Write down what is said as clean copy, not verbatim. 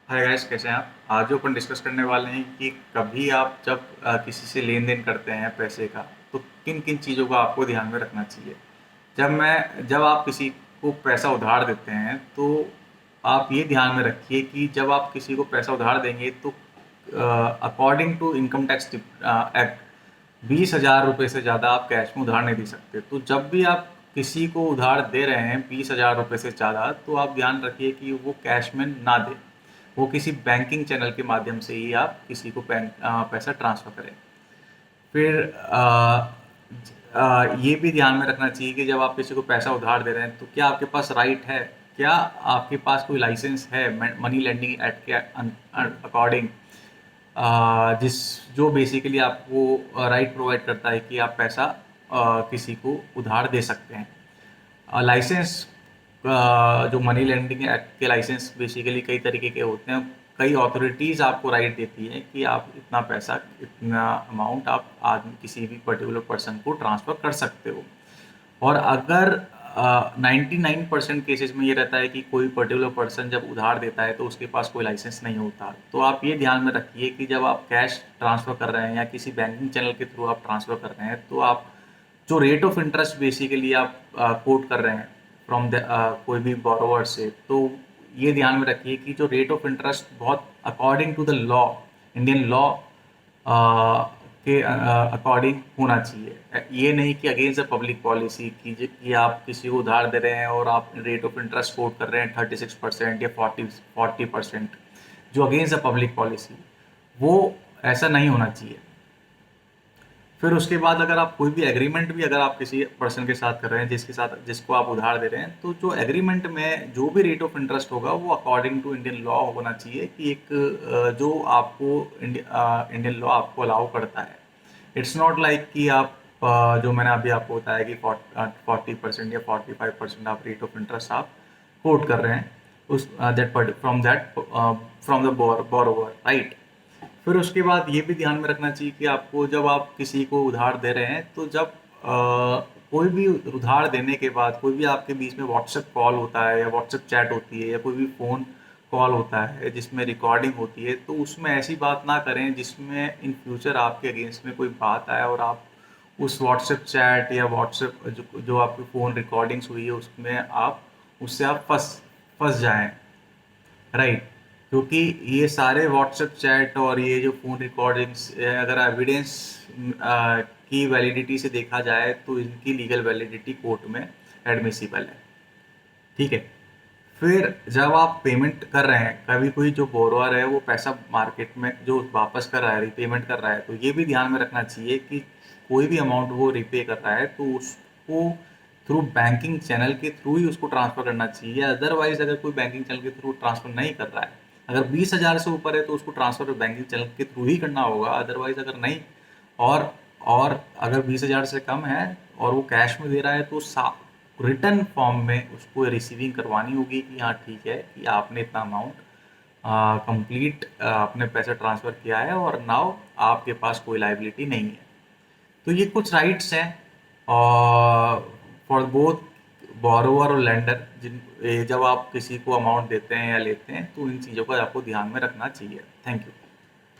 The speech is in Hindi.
हाय गाइस, कैसे हैं आप? आज जो अपन डिस्कस करने वाले हैं कि कभी आप जब किसी से लेन देन करते हैं पैसे का, तो किन किन चीज़ों का आपको ध्यान में रखना चाहिए। जब आप किसी को पैसा उधार देते हैं, तो आप ये ध्यान में रखिए कि जब आप किसी को पैसा उधार देंगे तो according to income tax act 20,000 रुपये से ज़्यादा आप कैश में उधार नहीं दे सकते। तो जब भी आप किसी को उधार दे रहे हैं 20,000 रुपये से ज़्यादा, तो आप ध्यान रखिए कि वो कैश में ना दे, वो किसी बैंकिंग चैनल के माध्यम से ही आप किसी को पैसा ट्रांसफ़र करें। फिर ये भी ध्यान में रखना चाहिए कि जब आप किसी को पैसा उधार दे रहे हैं, तो क्या आपके पास राइट है, क्या आपके पास कोई लाइसेंस है मनी लेंडिंग एक्ट के अकॉर्डिंग, जिस जो बेसिकली आपको राइट प्रोवाइड करता है कि आप पैसा किसी को उधार दे सकते हैं। लाइसेंस, जो मनी लेंडिंग एक्ट के लाइसेंस बेसिकली कई तरीके के होते हैं। कई अथॉरिटीज़ आपको राइट देती है कि आप इतना पैसा, इतना अमाउंट आप आदमी किसी भी पर्टिकुलर पर्सन को ट्रांसफ़र कर सकते हो। और अगर 99% केसेस में ये रहता है कि कोई पर्टिकुलर पर्सन जब उधार देता है तो उसके पास कोई लाइसेंस नहीं होता। तो आप ये ध्यान में रखिए कि जब आप कैश ट्रांसफ़र कर रहे हैं या किसी बैंकिंग चैनल के थ्रू आप ट्रांसफ़र कर रहे हैं, तो आप जो रेट ऑफ इंटरेस्ट बेसिकली आप कोट कर रहे हैं फ्रॉम द कोई भी बोरोवर से, तो ये ध्यान में रखिए कि जो रेट ऑफ इंटरेस्ट बहुत according to the law, Indian law के अकॉर्डिंग होना चाहिए। ये नहीं कि अगेंस्ट द पब्लिक पॉलिसी कि आप किसी को उधार दे रहे हैं और आप रेट ऑफ इंटरेस्ट कोट कर रहे हैं 36% या 40%, जो अगेंस्ट द पब्लिक पॉलिसी, वो ऐसा नहीं होना चाहिए। फिर उसके बाद अगर आप कोई भी एग्रीमेंट भी अगर आप किसी पर्सन के साथ कर रहे हैं जिसको आप उधार दे रहे हैं, तो जो एग्रीमेंट में जो भी रेट ऑफ इंटरेस्ट होगा वो अकॉर्डिंग टू इंडियन लॉ होना चाहिए कि एक जो आपको इंडियन लॉ आपको अलाउ करता है। इट्स नॉट लाइक कि आप जो मैंने अभी आपको बताया कि 40% या 45% आप रेट ऑफ इंटरेस्ट आप कोट कर रहे हैं उस फ्रॉम द बोरोवर, राइट। फिर उसके बाद ये भी ध्यान में रखना चाहिए कि आपको जब आप किसी को उधार दे रहे हैं, तो जब कोई भी उधार देने के बाद कोई भी आपके बीच में व्हाट्सएप कॉल होता है या व्हाट्सएप चैट होती है या कोई भी फ़ोन कॉल होता है जिसमें रिकॉर्डिंग होती है, तो उसमें ऐसी बात ना करें जिसमें इन फ्यूचर आपके अगेंस्ट में कोई बात आए और आप उस व्हाट्सएप चैट या व्हाट्सएप जो आपकी फ़ोन रिकॉर्डिंग्स हुई है उसमें आप उससे आप फंस जाएं, राइट। क्योंकि ये सारे व्हाट्सएप चैट और ये जो फ़ोन रिकॉर्डिंग्स अगर एविडेंस की वैलिडिटी से देखा जाए तो इनकी लीगल वैलिडिटी कोर्ट में एडमिसिबल है, ठीक है। फिर जब आप पेमेंट कर रहे हैं, कभी कोई जो बोरोअर है वो पैसा मार्केट में जो वापस कर रहा है, रीपेमेंट कर रहा है, तो ये भी ध्यान में रखना चाहिए कि कोई भी अमाउंट वो रीपे कर रहा है तो उसको थ्रू बैंकिंग चैनल के थ्रू ही उसको ट्रांसफ़र करना चाहिए। अदरवाइज अगर कोई बैंकिंग चैनल के थ्रू ट्रांसफ़र नहीं कर रहा है, अगर 20,000 से ऊपर है तो उसको ट्रांसफ़र बैंकिंग चैनल के थ्रू ही करना होगा। अदरवाइज अगर नहीं, और और अगर 20,000 से कम है और वो कैश में दे रहा है, तो रिटर्न फॉर्म में उसको रिसीविंग करवानी होगी कि हाँ ठीक है कि आपने इतना अमाउंट कंप्लीट आपने पैसा ट्रांसफ़र किया है और नाउ आपके पास कोई लाइबिलिटी नहीं है। तो ये कुछ राइट्स हैं फॉर बोथ बोरोवर और लेंडर, जब आप किसी को अमाउंट देते हैं या लेते हैं, तो इन चीज़ों का आपको ध्यान में रखना चाहिए। Thank you.